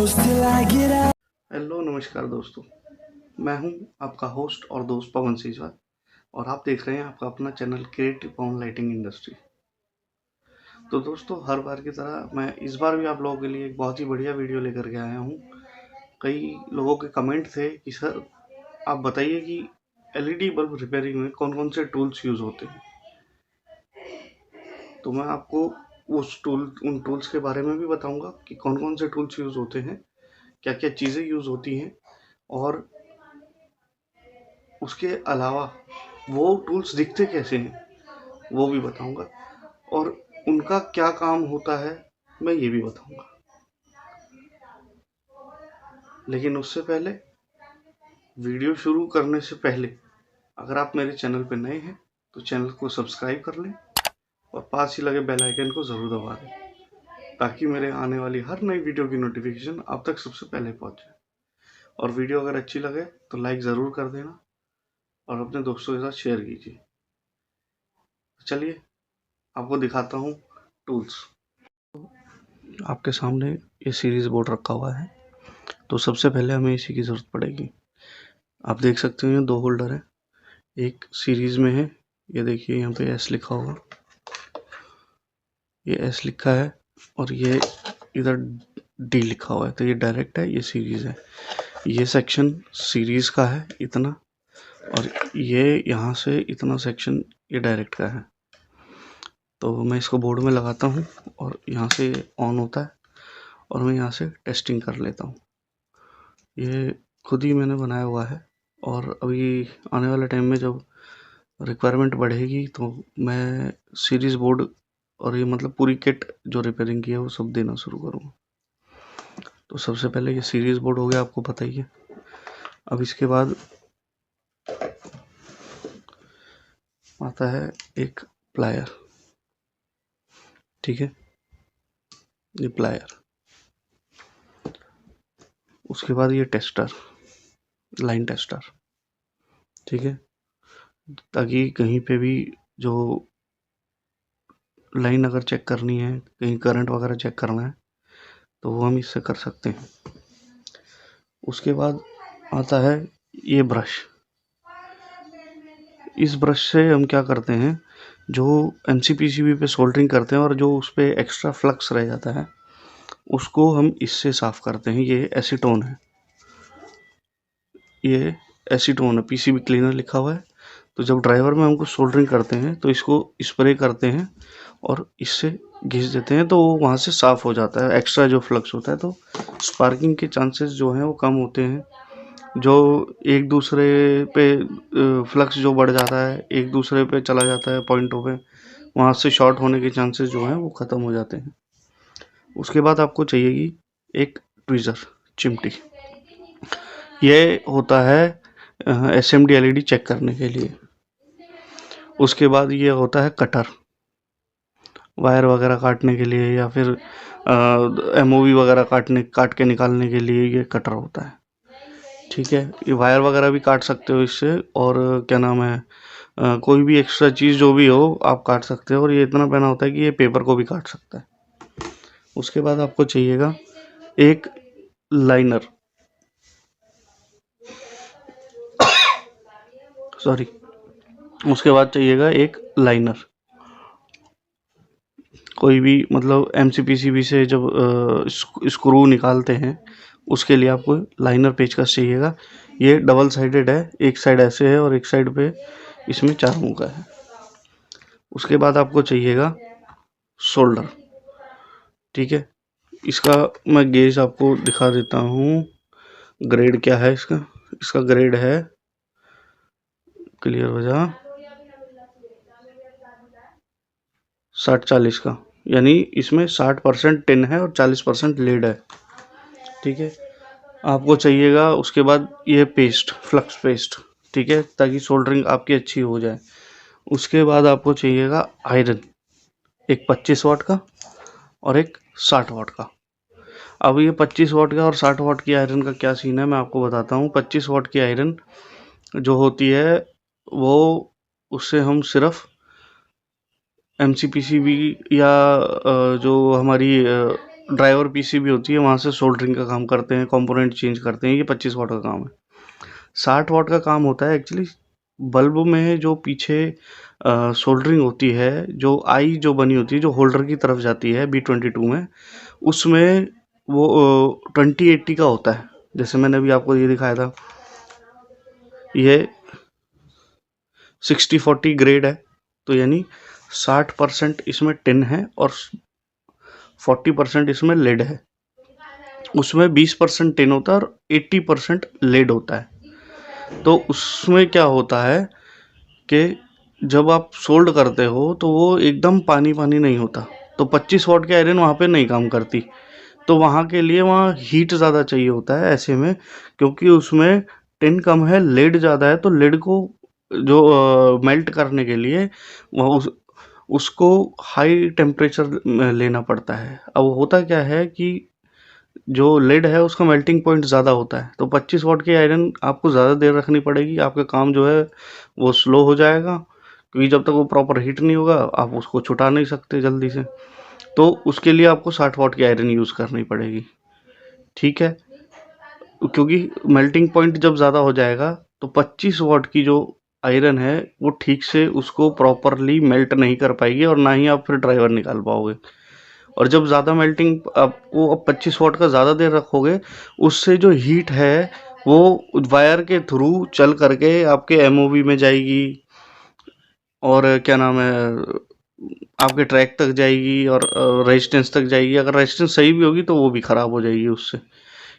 Hello नमस्कार दोस्तों, मैं हूं आपका होस्ट और दोस्त पवन सीजवाल और आप देख रहे हैं आपका अपना चैनल क्रिएटिव पवन लाइटिंग इंडस्ट्री। तो दोस्तों, हर बार की तरह मैं इस बार भी आप लोगों के लिए एक बहुत ही बढ़िया वीडियो लेकर के आया हूं। कई लोगों के कमेंट थे कि सर आप बताइए कि एलईडी बल्ब रिपेयरिंग में कौन कौन से टूल्स यूज़ होते हैं। तो मैं आपको उन टूल्स के बारे में भी बताऊंगा कि कौन कौन से टूल्स यूज़ होते हैं, क्या क्या चीज़ें यूज़ होती हैं, और उसके अलावा वो टूल्स दिखते कैसे हैं वो भी बताऊंगा, और उनका क्या काम होता है मैं ये भी बताऊंगा। लेकिन उससे पहले, वीडियो शुरू करने से पहले, अगर आप मेरे चैनल पर नए हैं तो चैनल को सब्सक्राइब कर लें और पास ही लगे बेल आइकन को ज़रूर दबा दें, ताकि मेरे आने वाली हर नई वीडियो की नोटिफिकेशन आप तक सबसे पहले पहुंच जाए। और वीडियो अगर अच्छी लगे तो लाइक ज़रूर कर देना और अपने दोस्तों के साथ शेयर कीजिए। चलिए आपको दिखाता हूँ टूल्स। आपके सामने ये सीरीज बोर्ड रखा हुआ है, तो सबसे पहले हमें इसी की ज़रूरत पड़ेगी। आप देख सकते हैं 2 होल्डर है, एक सीरीज में है, ये देखिए यहाँ पे एस लिखा हुआ, ये एस लिखा है, और ये इधर डी लिखा हुआ है, तो ये डायरेक्ट है, ये सीरीज है। ये सेक्शन सीरीज का है इतना, और ये यहाँ से इतना सेक्शन ये डायरेक्ट का है। तो मैं इसको बोर्ड में लगाता हूँ और यहाँ से ऑन होता है और मैं यहाँ से टेस्टिंग कर लेता हूँ। ये खुद ही मैंने बनाया हुआ है, और अभी आने वाले टाइम में जब रिक्वायरमेंट बढ़ेगी तो मैं सीरीज़ बोर्ड और ये मतलब पूरी किट जो रिपेयरिंग की है वो सब देना शुरू करूँगा। तो सबसे पहले ये सीरीज़ बोर्ड हो गया, आपको पता ही है। अब इसके बाद आता है एक प्लायर, ठीक है, ये प्लायर। उसके बाद ये टेस्टर, लाइन टेस्टर, ठीक है, ताकि कहीं पे भी जो लाइन अगर चेक करनी है, कहीं करंट वगैरह चेक करना है, तो वो हम इससे कर सकते हैं। उसके बाद आता है ये ब्रश। इस ब्रश से हम क्या करते हैं, जो एमसीपीसीबी पे सोल्डरिंग करते हैं और जो उस पर एक्स्ट्रा फ्लक्स रह जाता है उसको हम इससे साफ करते हैं। ये एसीटोन है, ये एसीटोन है, पीसीबी क्लीनर लिखा हुआ है। तो जब ड्राइवर में हमको सोल्डरिंग करते हैं तो इसको स्प्रे करते हैं और इससे घिस देते हैं, तो वो वहाँ से साफ़ हो जाता है, एक्स्ट्रा जो फ्लक्स होता है। तो स्पार्किंग के चांसेस जो हैं वो कम होते हैं। जो एक दूसरे पे फ्लक्स जो बढ़ जाता है, एक दूसरे पे चला जाता है पॉइंटों पे, वहाँ से शॉर्ट होने के चांसेस जो हैं वो ख़त्म हो जाते हैं। उसके बाद आपको चाहिएगी एक ट्वीज़र, चिमटी। ये होता है एसएमडी एलईडी चेक करने के लिए। उसके बाद ये होता है कटर, वायर वगैरह काटने के लिए, या फिर एमओवी वगैरह काट के निकालने के लिए ये कटर होता है, ठीक है। ये वायर वगैरह भी काट सकते हो इससे, और क्या नाम है, कोई भी एक्स्ट्रा चीज़ जो भी हो आप काट सकते हो, और ये इतना पहना होता है कि ये पेपर को भी काट सकता है। उसके बाद आपको चाहिएगा एक लाइनर, सॉरी, उसके बाद चाहिएगा एक लाइनर। कोई भी मतलब एमसीपीसीबी से जब स्क्रू निकालते हैं उसके लिए आपको लाइनर पेचकस चाहिएगा। ये डबल साइडेड है, एक साइड ऐसे है और एक साइड पे इसमें 4 मुंह का है। उसके बाद आपको चाहिएगा शोल्डर, ठीक है। इसका मैं गेज आपको दिखा देता हूँ, ग्रेड क्या है इसका। इसका ग्रेड है, क्लियर हो जा, 60-40 का, यानी इसमें 60% टिन है और 40% लीड है, ठीक है। आपको चाहिएगा उसके बाद ये पेस्ट, फ्लक्स पेस्ट, ठीक है, ताकि सोल्डरिंग आपकी अच्छी हो जाए। उसके बाद आपको चाहिएगा आयरन, एक 25 वाट का और एक 60 वाट का। अब ये 25 वाट का और 60 वाट की आयरन का क्या सीन है मैं आपको बताता हूँ। 25 वाट की आयरन जो होती है वो, उससे हम सिर्फ एमसीपीसीबी या जो हमारी ड्राइवर पीसीबी होती है, वहाँ से सोल्डरिंग का काम करते हैं, कंपोनेंट चेंज करते हैं। ये 25 वाट का काम है। 60 वाट का काम होता है एक्चुअली बल्ब में जो पीछे सोल्डरिंग होती है, जो आई जो बनी होती है, जो होल्डर की तरफ जाती है B22 में, उसमें वो 2080 का होता है। जैसे मैंने अभी आपको ये दिखाया था, ये 60-40 ग्रेड है, तो यानी 60% इसमें टिन है और 40% इसमें लेड है। उसमें 20% टिन होता है और 80% लेड होता है। तो उसमें क्या होता है कि जब आप सोल्ड करते हो तो वो एकदम पानी पानी नहीं होता, तो 25 वाट की आयरन वहाँ पे नहीं काम करती। तो वहाँ के लिए वहाँ हीट ज़्यादा चाहिए होता है ऐसे में, क्योंकि उसमें टिन कम है, लेड ज़्यादा है, तो लेड को जो मेल्ट करने के लिए वह उसको हाई टेम्परेचर लेना पड़ता है। अब होता क्या है कि जो लेड है उसका मेल्टिंग पॉइंट ज़्यादा होता है, तो 25 वाट की आयरन आपको ज़्यादा देर रखनी पड़ेगी। आपका काम जो है वो स्लो हो जाएगा, क्योंकि जब तक वो प्रॉपर हीट नहीं होगा आप उसको छुटा नहीं सकते जल्दी से। तो उसके लिए आपको 60 वाट की आयरन यूज़ करनी पड़ेगी, ठीक है। क्योंकि मेल्टिंग पॉइंट जब ज़्यादा हो जाएगा तो 25 वाट की जो आयरन है वो ठीक से उसको प्रॉपरली मेल्ट नहीं कर पाएगी, और ना ही आप फिर ड्राइवर निकाल पाओगे। और जब ज़्यादा मेल्टिंग आपको अब 25 वाट का ज़्यादा देर रखोगे, उससे जो हीट है वो वायर के थ्रू चल करके आपके एमओवी में जाएगी, और क्या नाम है, आपके ट्रैक तक जाएगी, और रेजिस्टेंस तक जाएगी। अगर रेजिस्टेंस सही भी होगी तो वो भी ख़राब हो जाएगी उससे,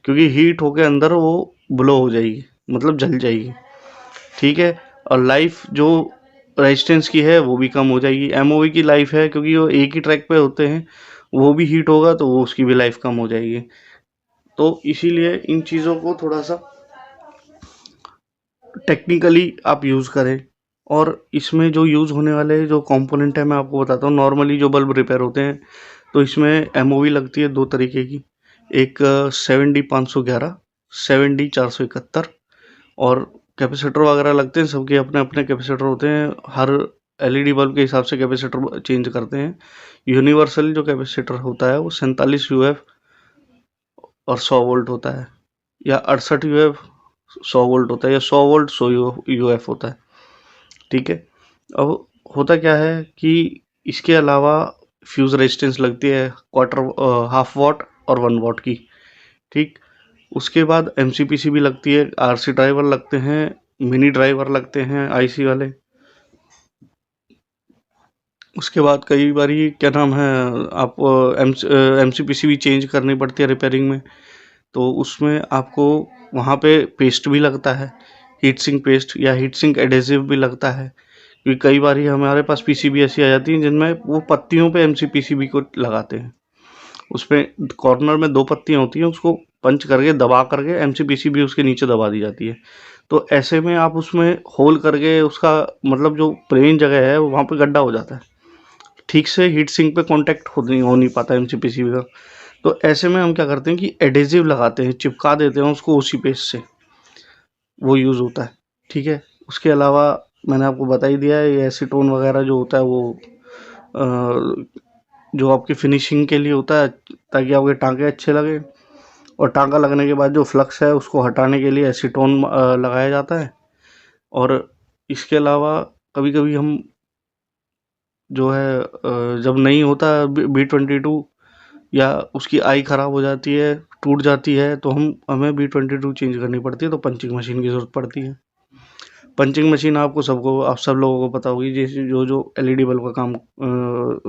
क्योंकि हीट होके अंदर वो ब्लो हो जाएगी, मतलब जल जाएगी, ठीक है। और लाइफ जो रेजिस्टेंस की है वो भी कम हो जाएगी। एमओवी की लाइफ है, क्योंकि वो एक ही ट्रैक पे होते हैं, वो भी हीट होगा तो वो उसकी भी लाइफ कम हो जाएगी। तो इसीलिए इन चीज़ों को थोड़ा सा टेक्निकली आप यूज़ करें। और इसमें जो यूज़ होने वाले जो कंपोनेंट है मैं आपको बताता हूँ। नॉर्मली जो बल्ब रिपेयर होते हैं तो इसमें एमओवी लगती है दो तरीके की, एक 7D511, 7D471, और कैपेसिटर वगैरह लगते हैं। सबके अपने अपने कैपेसिटर होते हैं, हर एलईडी बल्ब के हिसाब से कैपेसिटर चेंज करते हैं। यूनिवर्सल जो कैपेसिटर होता है वो 47 यूएफ और 100 वोल्ट होता है, या 68 यूएफ 100 वोल्ट होता है, या 100 वोल्ट 100 यूएफ होता है, ठीक है। अब होता क्या है कि इसके अलावा फ्यूज रेजिस्टेंस लगती है क्वार्टर हाफ वॉट और 1 वॉट की, ठीक। उसके बाद एमसीपीसी भी लगती है, आरसी ड्राइवर लगते हैं, मिनी ड्राइवर लगते हैं आईसी वाले। उसके बाद कई बारी क्या नाम है, आप एमसीपीसी भी चेंज करनी पड़ती है रिपेयरिंग में, तो उसमें आपको वहाँ पे पेस्ट भी लगता है, हीट सिंक पेस्ट या हीट सिंक एडेसिव भी लगता है। क्योंकि कई बारी हमारे पास पीसीबी ऐसी आ जाती हैं जिनमें वो पत्तियों पे एमसीपीसीबी को लगाते हैं, उसमें कॉर्नर में दो पत्तियाँ होती हैं, उसको पंच करके दबा करके एमसीपीसीबी उसके नीचे दबा दी जाती है। तो ऐसे में आप उसमें होल करके उसका मतलब जो प्लेन जगह है वहाँ पे गड्ढा हो जाता है, ठीक से हीट सिंक पे कांटेक्ट हो नहीं पाता एमसीपीसीबी का। तो ऐसे में हम क्या करते हैं कि एडेसिव लगाते हैं, चिपका देते हैं उसको उसी पेस्ट से, वो यूज़ होता है, ठीक है। उसके अलावा मैंने आपको बता ही दिया है, ये एसीटोन वगैरह जो होता है वो जो आपकी फिनिशिंग के लिए होता है, ताकि आपके टाँके अच्छे लगे। और टाँका लगने के बाद जो फ्लक्स है उसको हटाने के लिए एसीटोन लगाया जाता है। और इसके अलावा कभी कभी हम जो है जब नहीं होता B22, या उसकी आई ख़राब हो जाती है, टूट जाती है, तो हमें B22 चेंज करनी पड़ती है, तो पंचिंग मशीन की ज़रूरत पड़ती है। पंचिंग मशीन आपको सबको आप सब लोगों को पता होगी, जैसे जो जो एलईडी बल्ब का काम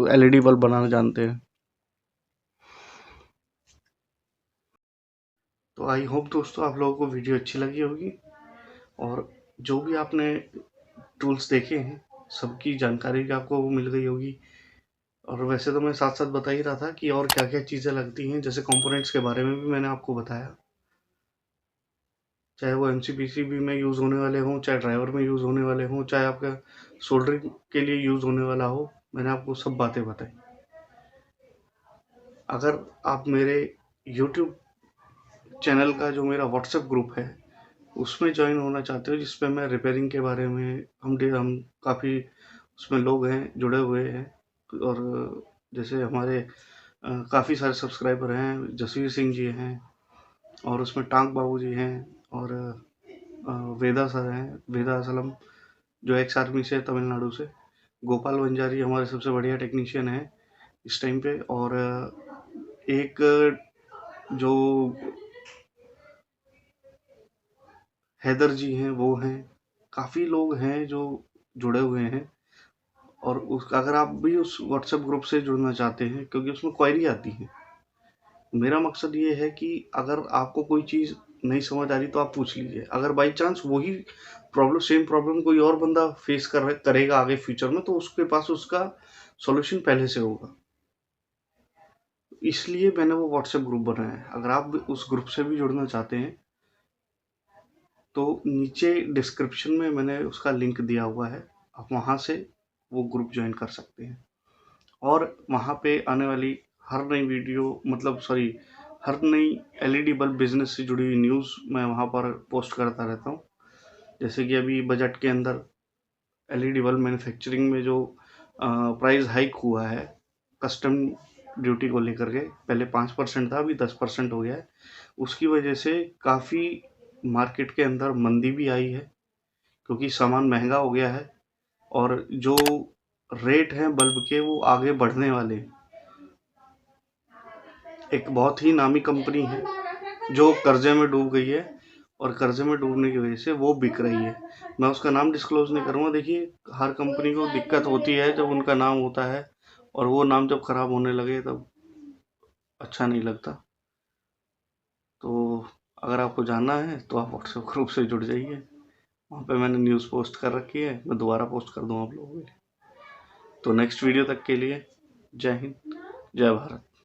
एलईडी बल्ब बनाना जानते हैं। तो आई होप दोस्तों आप लोगों को वीडियो अच्छी लगी होगी, और जो भी आपने टूल्स देखे हैं सबकी जानकारी भी आपको मिल गई होगी। और वैसे तो मैं साथ साथ बता ही रहा था कि और क्या क्या चीज़ें लगती हैं, जैसे कंपोनेंट्स के बारे में भी मैंने आपको बताया, चाहे वो एमसीपीसीबी में यूज़ होने वाले हों, चाहे ड्राइवर में यूज़ होने वाले हों, चाहे आपका सोल्डरिंग के लिए यूज़ होने वाला हो, मैंने आपको सब बातें बताई। अगर आप मेरे यूट्यूब चैनल का जो मेरा व्हाट्सएप ग्रुप है उसमें ज्वाइन होना चाहते हो, जिस पे मैं रिपेयरिंग के बारे में हम काफ़ी उसमें लोग हैं जुड़े हुए हैं, और जैसे हमारे काफ़ी सारे सब्सक्राइबर हैं, जसवीर सिंह जी हैं और उसमें टांक बाबू जी हैं और वेदा सर हैं, वेदा असलम जो एक्स आर्मी से तमिलनाडु से, गोपाल वंजारी हमारे सबसे बढ़िया टेक्नीशियन हैं इस टाइम पे, और एक जो हैदर जी हैं वो हैं, काफ़ी लोग हैं जो जुड़े हुए हैं। और उस अगर आप भी उस व्हाट्सएप ग्रुप से जुड़ना चाहते हैं, क्योंकि उसमें क्वेरी आती है, मेरा मकसद ये है कि अगर आपको कोई चीज़ नहीं समझ आ रही तो आप पूछ लीजिए। अगर बाई चांस वही प्रॉब्लम, सेम प्रॉब्लम कोई और बंदा फेस करेगा आगे फ्यूचर में, तो उसके पास उसका सॉल्यूशन पहले से होगा। इसलिए मैंने वो व्हाट्सएप ग्रुप बनाया है। अगर आप भी उस ग्रुप से भी जुड़ना चाहते हैं तो नीचे डिस्क्रिप्शन में मैंने उसका लिंक दिया हुआ है, आप वहाँ से वो ग्रुप ज्वाइन कर सकते हैं। और वहाँ पे आने वाली हर नई वीडियो, मतलब सॉरी, हर नई एलईडी बल्ब बिजनेस से जुड़ी हुई न्यूज़ मैं वहाँ पर पोस्ट करता रहता हूँ। जैसे कि अभी बजट के अंदर एलईडी बल्ब मैन्युफैक्चरिंग में जो प्राइस हाइक हुआ है कस्टम ड्यूटी को लेकर के, पहले 5% था, अभी 10% हो गया है। उसकी वजह से काफ़ी मार्केट के अंदर मंदी भी आई है, क्योंकि सामान महंगा हो गया है और जो रेट हैं बल्ब के वो आगे बढ़ने वाले हैं। एक बहुत ही नामी कंपनी है जो कर्जे में डूब गई है और कर्जे में डूबने की वजह से वो बिक रही है। मैं उसका नाम डिस्क्लोज नहीं करूँगा। देखिए, हर कंपनी को दिक्कत होती है जब उनका नाम होता है, और वो नाम जब खराब होने लगे तब अच्छा नहीं लगता। तो अगर आपको जानना है तो आप व्हाट्सएप ग्रुप से जुड़ जाइए, वहाँ पे मैंने न्यूज़ पोस्ट कर रखी है, मैं दोबारा पोस्ट कर दूँ आप लोगों के लिए। तो नेक्स्ट वीडियो तक के लिए जय हिंद, जय भारत।